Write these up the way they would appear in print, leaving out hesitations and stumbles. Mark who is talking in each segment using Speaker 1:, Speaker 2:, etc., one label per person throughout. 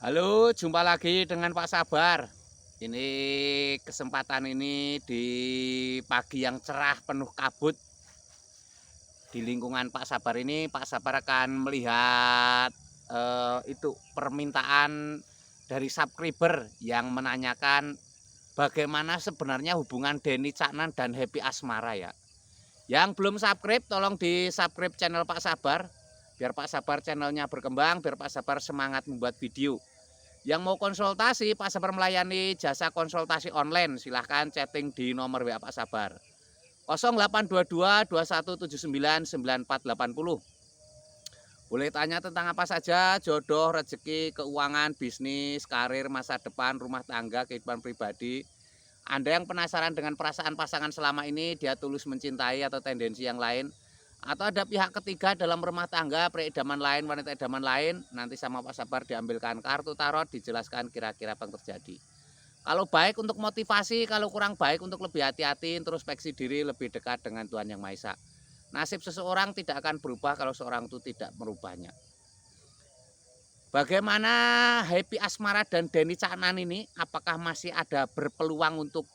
Speaker 1: Halo, jumpa lagi dengan Pak Sabar. Ini kesempatan ini di pagi yang cerah penuh kabut di lingkungan Pak Sabar ini, Pak Sabar akan melihat itu permintaan dari subscriber yang menanyakan bagaimana sebenarnya hubungan Denny Caknan dan Happy Asmara ya. Yang belum subscribe, tolong di subscribe channel Pak Sabar, biar Pak Sabar channelnya berkembang, biar Pak Sabar semangat membuat video. Yang mau konsultasi, Pak Sabar melayani jasa konsultasi online. Silahkan chatting di nomor WA Pak Sabar 0822 2179 9480. Boleh tanya tentang apa saja, jodoh, rezeki, keuangan, bisnis, karir, masa depan, rumah tangga, kehidupan pribadi. Anda yang penasaran dengan perasaan pasangan selama ini, dia tulus mencintai atau tendensi yang lain, atau ada pihak ketiga dalam rumah tangga, pria idaman lain, wanita idaman lain, nanti sama Pak Sabar diambilkan kartu tarot, dijelaskan kira-kira apa yang terjadi. Kalau baik untuk motivasi, kalau kurang baik untuk lebih hati-hati, introspeksi diri, lebih dekat dengan Tuhan Yang Maha Esa. Nasib seseorang tidak akan berubah kalau seorang itu tidak merubahnya. Bagaimana Happy Asmara dan Denny Caknan ini? Apakah masih ada berpeluang untuk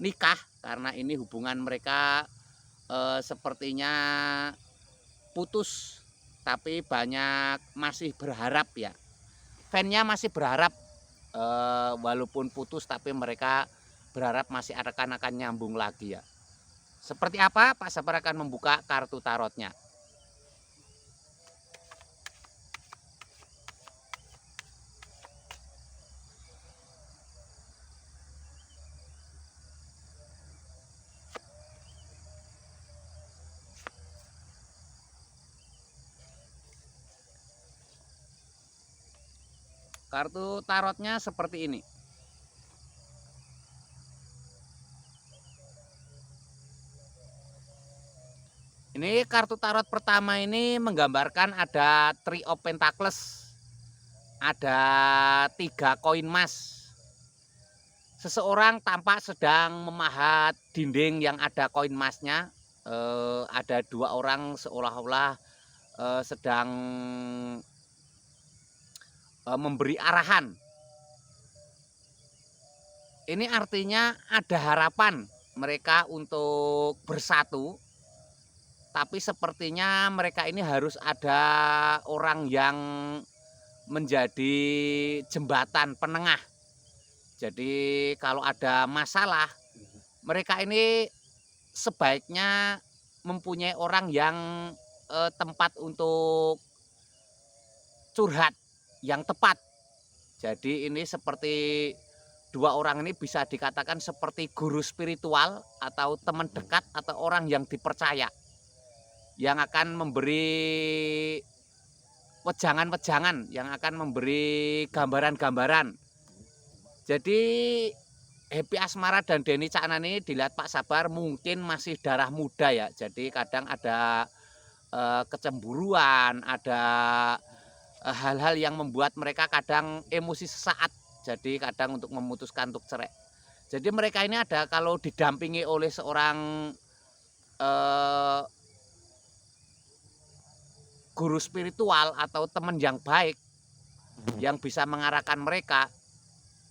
Speaker 1: nikah? Karena ini hubungan mereka sepertinya putus, tapi banyak masih berharap ya. Fansnya masih berharap walaupun putus, tapi mereka berharap masih akan nyambung lagi ya. Seperti apa? Pak Sabar akan membuka kartu tarotnya. Kartu tarotnya seperti ini. Ini kartu tarot pertama ini menggambarkan ada Three of Pentacles, ada 3 koin emas. Seseorang tampak sedang memahat dinding yang ada koin emasnya. Ada 2 orang seolah-olah sedang memberi arahan. Ini artinya ada harapan mereka untuk bersatu, tapi sepertinya mereka ini harus ada orang yang menjadi jembatan penengah. Jadi kalau ada masalah, mereka ini sebaiknya mempunyai orang yang tempat untuk curhat yang tepat. Jadi ini seperti 2 orang ini bisa dikatakan seperti guru spiritual atau teman dekat atau orang yang dipercaya, yang akan memberi wejangan-wejangan, yang akan memberi gambaran-gambaran. Jadi Happy Asmara dan Denny Caknan ini dilihat Pak Sabar mungkin masih darah muda ya. Jadi kadang ada kecemburuan, ada hal-hal yang membuat mereka kadang emosi sesaat. Jadi kadang untuk memutuskan untuk cerai. Jadi mereka ini ada kalau didampingi oleh seorang guru spiritual atau teman yang baik yang bisa mengarahkan mereka.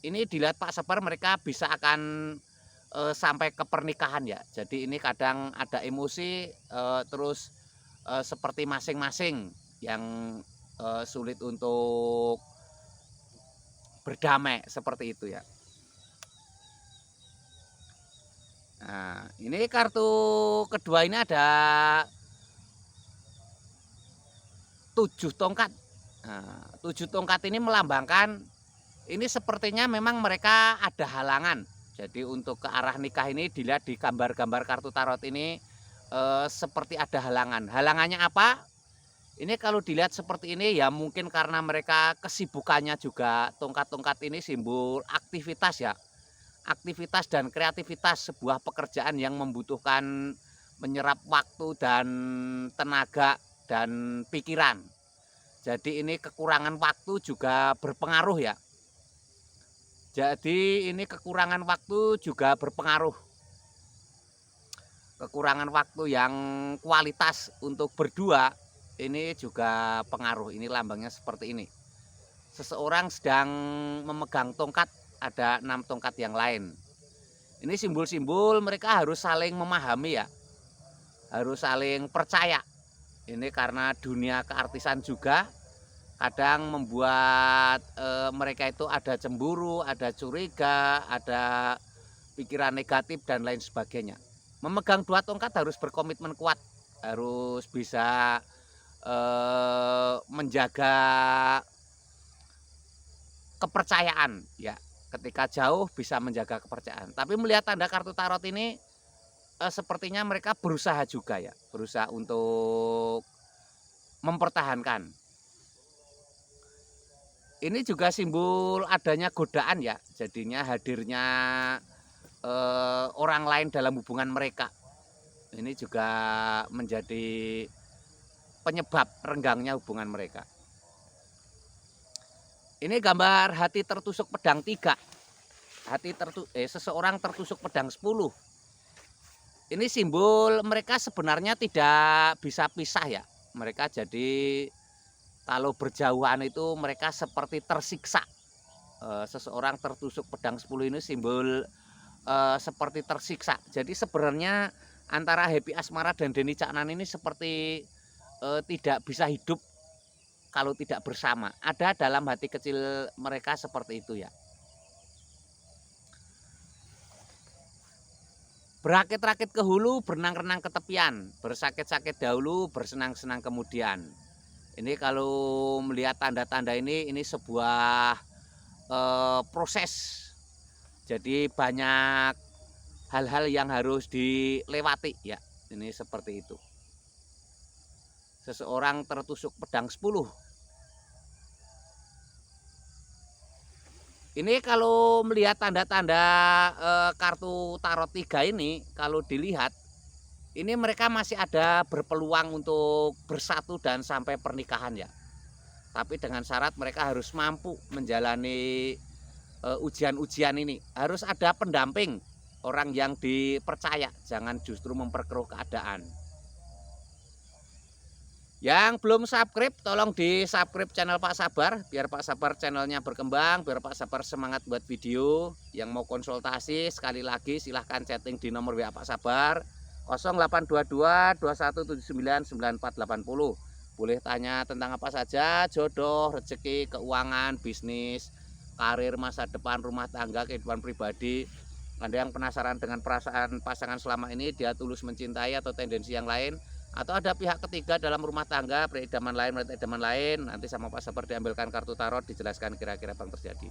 Speaker 1: Ini dilihat Pak Sabar mereka bisa akan sampai ke pernikahan ya. Jadi ini kadang ada emosi terus seperti masing-masing yang sulit untuk berdamai seperti itu ya. Nah, ini kartu kedua ini ada 7 tongkat. Nah, 7 tongkat ini melambangkan ini sepertinya memang mereka ada halangan. Jadi untuk ke arah nikah ini dilihat di gambar-gambar kartu tarot ini seperti ada halangan. Halangannya apa? Ini kalau dilihat seperti ini ya mungkin karena mereka kesibukannya juga tongkat-tongkat ini simbol aktivitas ya. Aktivitas dan kreativitas sebuah pekerjaan yang membutuhkan menyerap waktu dan tenaga dan pikiran. Jadi ini kekurangan waktu juga berpengaruh ya. Jadi ini kekurangan waktu juga berpengaruh. Kekurangan waktu yang kualitas untuk berdua ini juga pengaruh. Ini lambangnya seperti ini. seseorang sedang memegang tongkat, ada 6 tongkat yang lain. Ini simbol-simbol mereka harus saling memahami ya, harus saling percaya. Ini karena dunia keartisan juga kadang membuat mereka itu ada cemburu, ada curiga, ada pikiran negatif dan lain sebagainya. Memegang 2 tongkat harus berkomitmen kuat, harus bisa menjaga kepercayaan ya. Ketika jauh bisa menjaga kepercayaan. Tapi melihat tanda kartu tarot ini sepertinya mereka berusaha juga ya, berusaha untuk mempertahankan. Ini juga simbol adanya godaan ya, jadinya hadirnya orang lain dalam hubungan mereka. Ini juga menjadi penyebab renggangnya hubungan mereka. Ini gambar hati tertusuk pedang 3. Seseorang tertusuk pedang 10. Ini simbol mereka sebenarnya tidak bisa pisah ya. Mereka jadi kalau berjauhan itu mereka seperti tersiksa. Seseorang tertusuk pedang 10 ini simbol seperti tersiksa. Jadi sebenarnya antara Happy Asmara dan Denny Caknan ini seperti tidak bisa hidup kalau tidak bersama. Ada dalam hati kecil mereka seperti itu ya. Berakit-rakit ke hulu, berenang-renang ke tepian, bersakit-sakit dahulu, bersenang-senang kemudian. Ini kalau melihat tanda-tanda ini sebuah proses. Jadi banyak hal-hal yang harus dilewati ya. Ini seperti itu. Seseorang tertusuk pedang 10. Ini kalau melihat tanda-tanda kartu tarot 3 ini, kalau dilihat, ini mereka masih ada berpeluang untuk bersatu dan sampai pernikahan ya. Tapi dengan syarat mereka harus mampu menjalani ujian-ujian ini. Harus ada pendamping, orang yang dipercaya, jangan justru memperkeruh keadaan. Yang belum subscribe, tolong di subscribe channel Pak Sabar, biar Pak Sabar channelnya berkembang, biar Pak Sabar semangat buat video. Yang mau konsultasi, sekali lagi silahkan chatting di nomor WA Pak Sabar 0822 2179 9480. Boleh tanya tentang apa saja, jodoh, rezeki, keuangan, bisnis, karir, masa depan, rumah tangga, kehidupan pribadi. Ada yang penasaran dengan perasaan pasangan selama ini, dia tulus mencintai atau tendensi yang lain, atau ada pihak ketiga dalam rumah tangga, peridaman lain, nanti sama Pak Sabar diambilkan kartu tarot, dijelaskan kira-kira apa yang terjadi.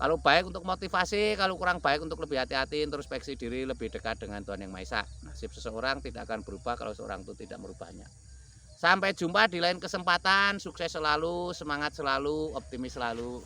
Speaker 1: Kalau baik untuk motivasi, kalau kurang baik untuk lebih hati-hati, introspeksi diri, lebih dekat dengan Tuhan Yang Maha Esa. Nasib seseorang tidak akan berubah kalau seorang itu tidak merubahnya. Sampai jumpa di lain kesempatan, sukses selalu, semangat selalu, optimis selalu.